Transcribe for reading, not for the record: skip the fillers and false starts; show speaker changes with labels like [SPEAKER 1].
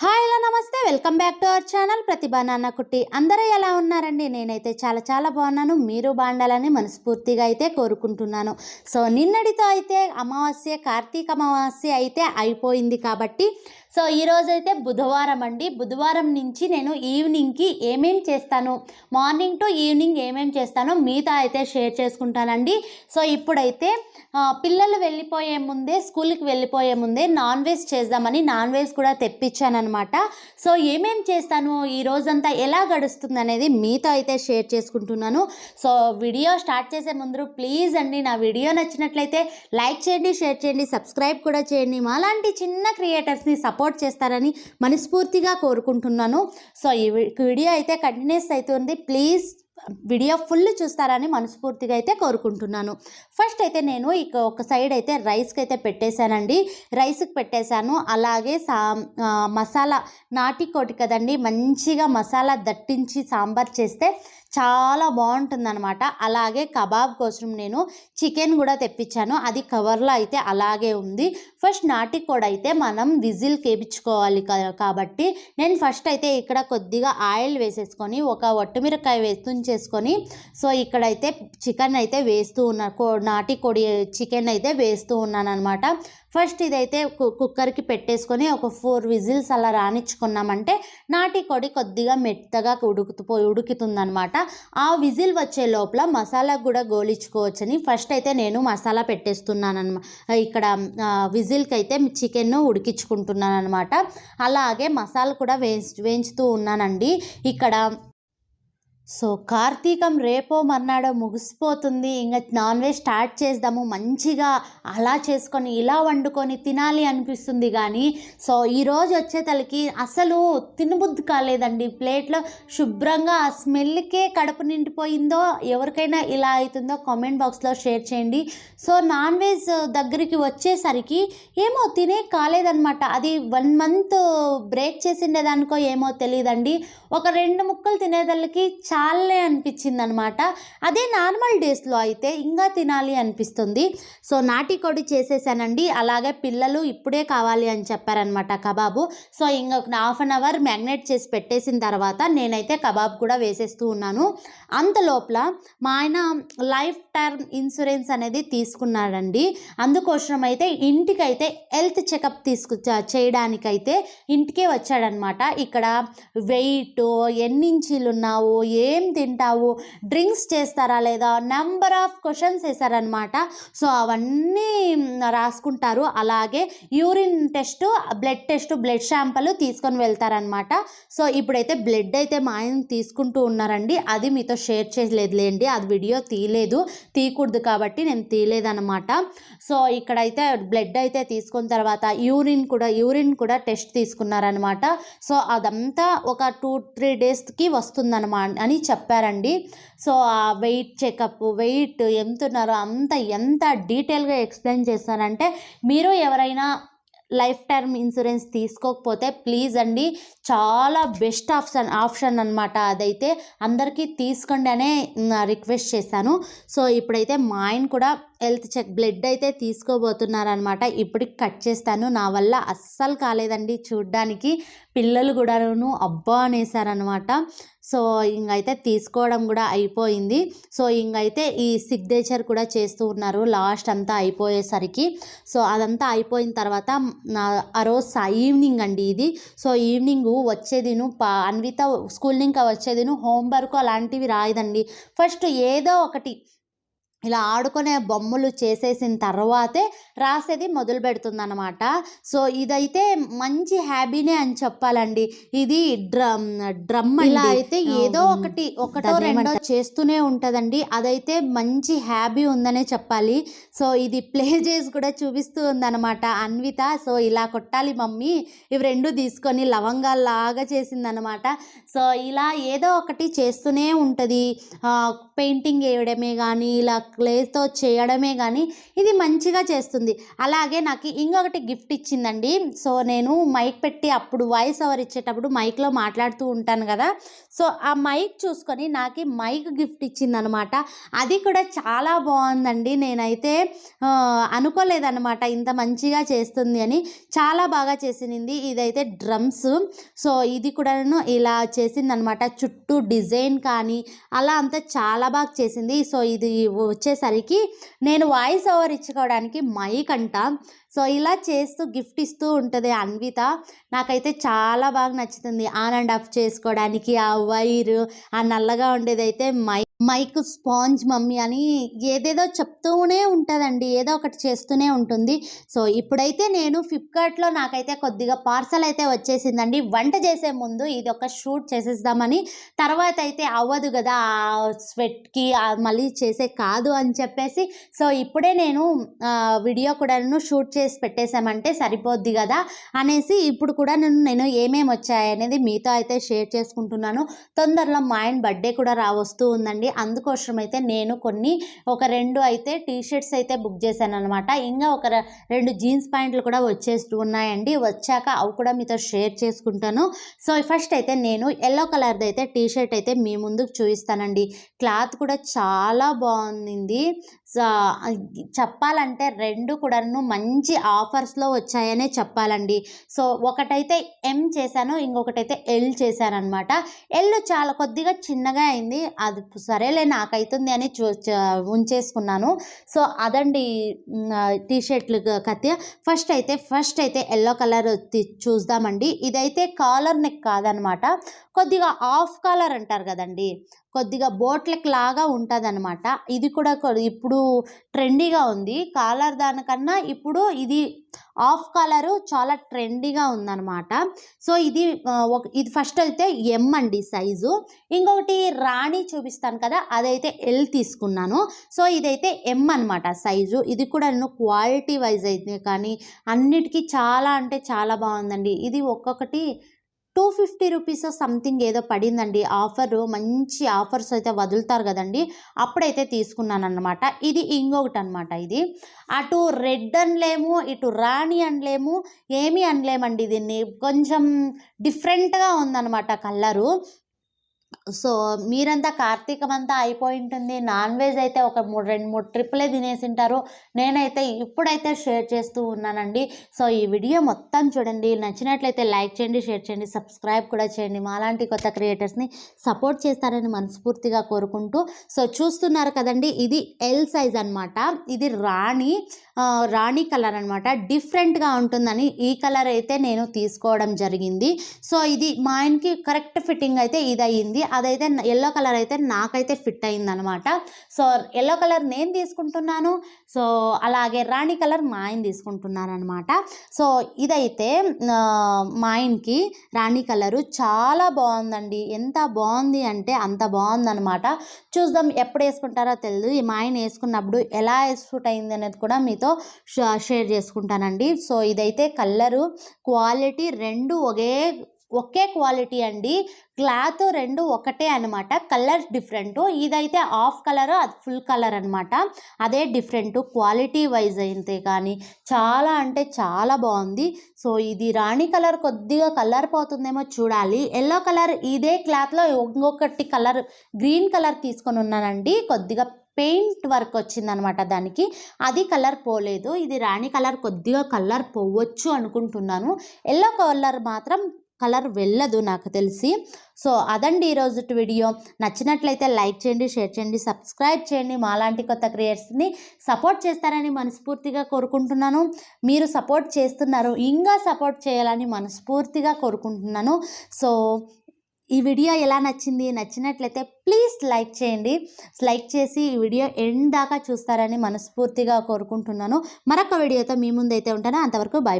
[SPEAKER 1] Hi hello నమస్తే welcome back to our channel ప్రతిభా నాన్న కుట్టి. అందరూ ఎలా ఉన్నారండి? నేనైతే చాలా బాగున్నాను. మీరు బాగుండాలని మనస్ఫూర్తిగా అయితే కోరుకుంటున్నాను. సో నిన్నటితో అయితే అమావాస్య, కార్తీక అమావాస్య అయితే అయిపోయింది కాబట్టి సో ఈరోజు అయితే బుధవారం అండి. బుధవారం నుంచి నేను ఈవినింగ్కి ఏమేం చేస్తాను, మార్నింగ్ టు ఈవినింగ్ ఏమేం చేస్తానో మీతో అయితే షేర్ చేసుకుంటానండి. సో ఇప్పుడైతే పిల్లలు వెళ్ళిపోయే ముందే, స్కూల్కి వెళ్ళిపోయే ముందే నాన్ వెజ్ చేద్దామని నాన్ వెజ్ కూడా తెప్పించానమాట. సో ఏమేం చేస్తాను, ఈ రోజంతా ఎలా గడుస్తుంది అనేది మీతో అయితే షేర్ చేసుకుంటున్నాను. సో వీడియో స్టార్ట్ చేసే ముందు ప్లీజ్ అండి, నా వీడియో నచ్చినట్లయితే లైక్ చేయండి, షేర్ చేయండి, సబ్స్క్రైబ్ కూడా చేయండి. మాలాంటి చిన్న క్రియేటర్స్ని సపోర్ట్ చేస్తారని మనస్ఫూర్తిగా కోరుకుంటున్నాను. సో ఈ వీడియో అయితే కంటిన్యూస్ అవుతుంది. ప్లీజ్ వీడియో ఫుల్ చూస్తారని మనస్ఫూర్తిగా అయితే కోరుకుంటున్నాను. ఫస్ట్ అయితే నేను ఒక సైడ్ అయితే రైస్కి అయితే పెట్టేశానండి. రైస్కి పెట్టేశాను. అలాగే మసాలా నాటికోటి కదండి, మంచిగా మసాలా దట్టించి సాంబార్ చేస్తే చాలా బాగుంటుందన్నమాట. అలాగే కబాబ్ కోసం నేను చికెన్ కూడా తెప్పించాను. అది కవర్లో అయితే అలాగే ఉంది. ఫస్ట్ నాటికోడి అయితే మనం విజిల్ కేపించుకోవాలి కాబట్టి నేను ఫస్ట్ అయితే ఇక్కడ కొద్దిగా ఆయిల్ వేసేసుకొని ఒక ఒట్టుమిరకాయ వేసుకొని సో ఇక్కడైతే చికెన్ అయితే వేస్తూ ఉన్నాను, నాటికోడి చికెన్ అయితే వేస్తూ ఉన్నాను అనమాట. ఫస్ట్ ఇదైతే కుక్కర్కి పెట్టేసుకొని ఒక 4 విజిల్స్ అలా రానిచ్చుకున్నామంటే నాటికోడి కొద్దిగా మెత్తగా ఉడుకుతుందనమాట. ఆ విజిల్ వచ్చే లోపల మసాలా కూడా గోలించుకోవచ్చని ఫస్ట్ అయితే నేను మసాలా పెట్టేస్తున్నాను అనమాట. ఇక్కడ విజిల్కి అయితే చికెన్ను ఉడికించుకుంటున్నాను అనమాట. అలాగే మసాలా కూడా వేయించుతూ ఉన్నానండి ఇక్కడ. సో కార్తీకం రేపో మర్నాడో ముగిసిపోతుంది. ఇంకా నాన్ వెజ్ స్టార్ట్ చేద్దాము, మంచిగా అలా చేసుకొని ఇలా వండుకొని తినాలి అనిపిస్తుంది. కానీ సో ఈరోజు వచ్చేతలకి అసలు తినబుద్ధి కాలేదండి. ప్లేట్లో శుభ్రంగా ఆ స్మెల్కే కడుపు నిండిపోయిందో, ఎవరికైనా ఇలా అవుతుందో కామెంట్ బాక్స్లో షేర్ చేయండి. సో నాన్ వెజ్ దగ్గరికి వచ్చేసరికి ఏమో తినే కాలేదనమాట. అది 1 మంత్ బ్రేక్ చేసిండేదానికో ఏమో తెలియదండి. ఒక 2 ముక్కలు తినేదానికి చాలే అనిపించింది అనమాట. అదే నార్మల్ డేస్లో అయితే ఇంకా తినాలి అనిపిస్తుంది. సో నాటికోడి చేసేసానండి. అలాగే పిల్లలు ఇప్పుడే కావాలి అని చెప్పారనమాట కబాబు. సో ఇంకొక హాఫ్ అన్ అవర్ మ్యాగ్నేట్ చేసి పెట్టేసిన తర్వాత నేనైతే కబాబ్ కూడా వేసేస్తూ ఉన్నాను. అంతలోపల మా ఆయన లైఫ్ టర్మ్ ఇన్సూరెన్స్ అనేది తీసుకున్నాడండి. అందుకోసం అయితే ఇంటికైతే హెల్త్ చెకప్ చేయడానికైతే ఇంటికే వచ్చాడనమాట. ఇక్కడ వెయిట్, ఎన్ని ఇంచీలు ఉన్నావు, ఏం తింటావు, డ్రింక్స్ చేస్తారా లేదా, నెంబర్ ఆఫ్ క్వశ్చన్స్ వేశారనమాట. సో అవన్నీ రాసుకుంటారు. అలాగే యూరిన్ టెస్ట్, బ్లడ్ శాంపుల్ తీసుకొని వెళ్తారనమాట. సో ఇప్పుడైతే బ్లడ్ అయితే మా ఆయన తీసుకుంటూ ఉన్నారండి. అది మీతో షేర్ చేయలేదులేండి, అది వీడియో తీయకూడదు కాబట్టి నేను తీయలేదన్నమాట. సో ఇక్కడైతే బ్లడ్ అయితే తీసుకున్న తర్వాత యూరిన్ కూడా టెస్ట్ తీసుకున్నారనమాట. సో అదంతా ఒక 2-3 డేస్కి వస్తుందన్నమాట అని చెప్పారండి. సో ఆ వెయిట్ చెకప్, వెయిట్ ఎంత ఉన్నారో ఎంత డీటెయిల్గా ఎక్స్ప్లెయిన్ చేస్తానంటే, మీరు ఎవరైనా లైఫ్ టర్మ్ ఇన్సూరెన్స్ తీసుకోకపోతే ప్లీజ్ అండి, చాలా బెస్ట్ ఆప్షన్ అనమాట. అదైతే అందరికీ తీసుకోండి అనే రిక్వెస్ట్ చేశాను. సో ఇప్పుడైతే మా ఆయన కూడా హెల్త్ చెక్ బ్లడ్ అయితే తీసుకోబోతున్నారనమాట. ఇప్పటికి కట్ చేస్తాను. నా వల్ల అస్సలు కాలేదండి చూడ్డానికి. పిల్లలు కూడాను అబ్బా అనేసారనమాట. సో ఇంకైతే తీసుకోవడం కూడా అయిపోయింది. సో ఇంకైతే ఈ సిగ్నేచర్ కూడా చేస్తూ ఉన్నారు లాస్ట్ అంతా అయిపోయేసరికి. సో అదంతా అయిపోయిన తర్వాత ఆ రోజు ఈవినింగ్ అండి ఇది. సో ఈవినింగ్ వచ్చేదిను అన్విత స్కూల్ ఇంకా వచ్చేదిను హోంవర్క్ అలాంటివి రాయదండి. ఫస్ట్ ఏదో ఒకటి ఇలా ఆడుకునే బొమ్మలు చేసేసిన తర్వాతే రాసేది మొదలు పెడుతుందన్నమాట. సో ఇదైతే మంచి హ్యాబీనే అని చెప్పాలండి. ఇది డ్రమ్ ఇలా అయితే ఏదో ఒకటో రెండో చేస్తూనే ఉంటుందండి. అదైతే మంచి హ్యాబీ ఉందనే చెప్పాలి. సో ఇది ప్లే చేసి కూడా చూపిస్తూ ఉందన్నమాట అన్విత. సో ఇలా కొట్టాలి మమ్మీ, ఇవి 2 తీసుకొని లవంగాల్లాగా చేసిందనమాట. సో ఇలా ఏదో ఒకటి చేస్తూనే ఉంటుంది. పెయింటింగ్ వేయడమే కానీ, ఇలా క్లేతో చేయడమే కానీ ఇది మంచిగా చేస్తుంది. అలాగే నాకు ఇంకొకటి గిఫ్ట్ ఇచ్చిందండి. సో నేను మైక్ పెట్టి అప్పుడు వాయిస్ ఓవర్ ఇచ్చేటప్పుడు మైక్లో మాట్లాడుతూ ఉంటాను కదా, సో ఆ మైక్ చూసుకొని నాకు మైక్ గిఫ్ట్ ఇచ్చిందనమాట. అది కూడా చాలా బాగుందండి. నేనైతే అనుకోలేదన్నమాట ఇంత మంచిగా చేస్తుంది అని. చాలా బాగా చేసింది. ఇదైతే డ్రమ్స్. సో ఇది కూడాను ఇలా చేసిందనమాట. చుట్టూ డిజైన్ కానీ అలా అంతా చాలా బాగా చేసింది. సో ఇది వచ్చేసరికి నేను వాయిస్ ఓవర్ ఇచ్చుకోవడానికి మైక్ అంట. సో ఇలా చేస్తూ గిఫ్ట్ ఇస్తూ ఉంటుంది అన్విత. నాకైతే చాలా బాగా నచ్చుతుంది. ఆన్ అండ్ ఆఫ్ చేసుకోవడానికి ఆ వైరు, ఆ నల్లగా ఉండేదైతే మైక్ స్పాంజ్ మమ్మీ అని ఏదేదో చెప్తూనే ఉంటుందండి, ఏదో ఒకటి చేస్తూనే ఉంటుంది. సో ఇప్పుడైతే నేను ఫ్లిప్కార్ట్లో నాకైతే కొద్దిగా పార్సల్ అయితే వచ్చేసిందండి. వంట చేసే ముందు ఇది ఒక షూట్ చేసేద్దామని, తర్వాత అయితే అవ్వదు కదా ఆ స్వెట్కి మళ్ళీ చేసే కాదు అని చెప్పేసి, సో ఇప్పుడే నేను వీడియో కూడాను షూట్ చేసి పెట్టేసామంటే సరిపోద్ది కదా అనేసి ఇప్పుడు కూడా నేను ఏమేమి వచ్చాయనేది మీతో అయితే షేర్ చేసుకుంటున్నాను. తొందరలో మా ఆయన బర్త్డే కూడా వస్తూ ఉందండి. అందుకోసం అయితే నేను ఒక 2 అయితే టీషర్ట్స్ అయితే బుక్ చేశాను అనమాట. ఇంకా ఒక 2 జీన్స్ ప్యాంట్లు కూడా వచ్చేస్తూ ఉన్నాయండి. వచ్చాక అవి కూడా మీతో షేర్ చేసుకుంటాను. సో ఫస్ట్ అయితే నేను ఎల్లో కలర్ది అయితే టీషర్ట్ అయితే మీ ముందుకు చూపిస్తానండి. క్లాత్ కూడా చాలా బాగుంది. చెప్పాలంటే 2 కూడాను మంచి ఆఫర్స్లో వచ్చాయనే చెప్పాలండి. సో ఒకటైతే ఎం చేశాను, ఇంకొకటైతే ఎల్ చేశాను అనమాట. ఎల్ చాలా కొద్దిగా చిన్నగా అయింది, అది సరేలే నాకైతుంది అని ఉంచేసుకున్నాను. సో అదండి టీషర్ట్లు కత్తి. ఫస్ట్ అయితే ఎల్లో కలర్ చూద్దామండి. ఇదైతే కాలర్ నెక్ కాదనమాట, కొద్దిగా ఆఫ్ కాలర్ అంటారు కదండి, కొద్దిగా బోట్లెక్ లాగా ఉంటుంది అనమాట. ఇది కూడా ఇప్పుడు ట్రెండీగా ఉంది. కాలర్ దానికన్నా ఇప్పుడు ఇది ఆఫ్ కాలరు చాలా ట్రెండీగా ఉందన్నమాట. సో ఇది ఫస్ట్ అయితే ఎం అండి సైజు. ఇంకొకటి రాణి చూపిస్తాను కదా, అదైతే ఎల్ తీసుకున్నాను. సో ఇదైతే ఎం అనమాట సైజు. ఇది కూడా నేను క్వాలిటీ వైజ్ అయితే కానీ అన్నిటికీ చాలా అంటే చాలా బాగుందండి. ఇది ఒక్కొక్కటి 250 రూపీస్ సంథింగ్ ఏదో పడిందండి ఆఫరు. మంచి ఆఫర్స్ అయితే వదులుతారు కదండి, అప్పుడైతే తీసుకున్నాను అనమాట. ఇది ఇంకొకటి అనమాట. ఇది అటు రెడ్ అనలేము, ఇటు రాణి అనలేము, ఏమీ అనలేమండి. దీన్ని కొంచెం డిఫరెంట్గా ఉందన్నమాట కలరు. సో మీరంతా కార్తీకం అంతా అయిపోయి ఉంటుంది, నాన్ వెజ్ అయితే ఒక 2-3 ట్రిప్పులే తినేసింటారు. నేనైతే ఇప్పుడైతే షేర్ చేస్తూ ఉన్నానండి. సో ఈ వీడియో మొత్తం చూడండి, నచ్చినట్లయితే లైక్ చేయండి, షేర్ చేయండి, సబ్స్క్రైబ్ కూడా చేయండి. మాలాంటి కొత్త క్రియేటర్స్ని సపోర్ట్ చేస్తారని మనస్ఫూర్తిగా కోరుకుంటూ, సో చూస్తున్నారు కదండి, ఇది ఎల్ సైజ్ అనమాట. ఇది రాణి కలర్ అనమాట. డిఫరెంట్గా ఉంటుందని ఈ కలర్ అయితే నేను తీసుకోవడం జరిగింది. సో ఇది మా ఆయనకి కరెక్ట్ ఫిట్టింగ్ అయితే ఇది అయ్యింది. అదైతే ఎల్లో కలర్ అయితే నాకైతే ఫిట్ అయింది అనమాట. సో ఎల్లో కలర్ నేను తీసుకుంటున్నాను, సో అలాగే రాణి కలర్ మా ఆయన తీసుకుంటున్నాను అనమాట. సో ఇదైతే మా ఆయనకి రాణి కలరు చాలా బాగుందండి. ఎంత బాగుంది అంటే అంత బాగుందనమాట. చూద్దాం ఎప్పుడు వేసుకుంటారో తెలియదు. మా ఆయన వేసుకున్నప్పుడు ఎలా సూట్ అయింది అనేది కూడా మీతో షేర్ చేసుకుంటానండి. సో ఇదైతే కలరు క్వాలిటీ 2 ఒకే క్వాలిటీ అండి. క్లాత్ 2 ఒకటే అనమాట, కలర్ డిఫరెంట్. ఇదైతే ఆఫ్ కలర్, అది ఫుల్ కలర్ అనమాట. అదే డిఫరెంట్ క్వాలిటీ వైజ్ అయితే కానీ చాలా అంటే చాలా బాగుంది. సో ఇది రాణి కలర్ కొద్దిగా కలర్ పోతుందేమో చూడాలి. ఎల్లో కలర్ ఇదే క్లాత్లో ఇంకొకటి కలర్ గ్రీన్ కలర్ తీసుకొని ఉన్నానండి. కొద్దిగా పెయింట్ వర్క్ వచ్చిందనమాట దానికి, అది కలర్ పోలేదు. ఇది రాణి కలర్ కొద్దిగా కలర్ పోవచ్చు అనుకుంటున్నాను. ఎల్లో కలర్ మాత్రం కలర్ వెళ్ళదు నాకు తెలిసి. సో అదండి ఈరోజు వీడియో. నచ్చినట్లయితే లైక్ చేయండి, షేర్ చేయండి, సబ్స్క్రైబ్ చేయండి. మాలాంటి కొత్త క్రియేటర్స్ని సపోర్ట్ చేస్తారని మనస్ఫూర్తిగా కోరుకుంటున్నాను. మీరు సపోర్ట్ చేస్తున్నారు, ఇంకా సపోర్ట్ చేయాలని మనస్ఫూర్తిగా కోరుకుంటున్నాను. సో ఈ వీడియో ఎలా నచ్చినట్లయితే ప్లీజ్ లైక్ చేయండి. లైక్ చేసి ఈ వీడియో ఎండ్ దాకా చూస్తారని మనస్ఫూర్తిగా కోరుకుంటున్నాను. మరొక వీడియోతో మీ ముందైతే ఉంటాను. అంతవరకు బై.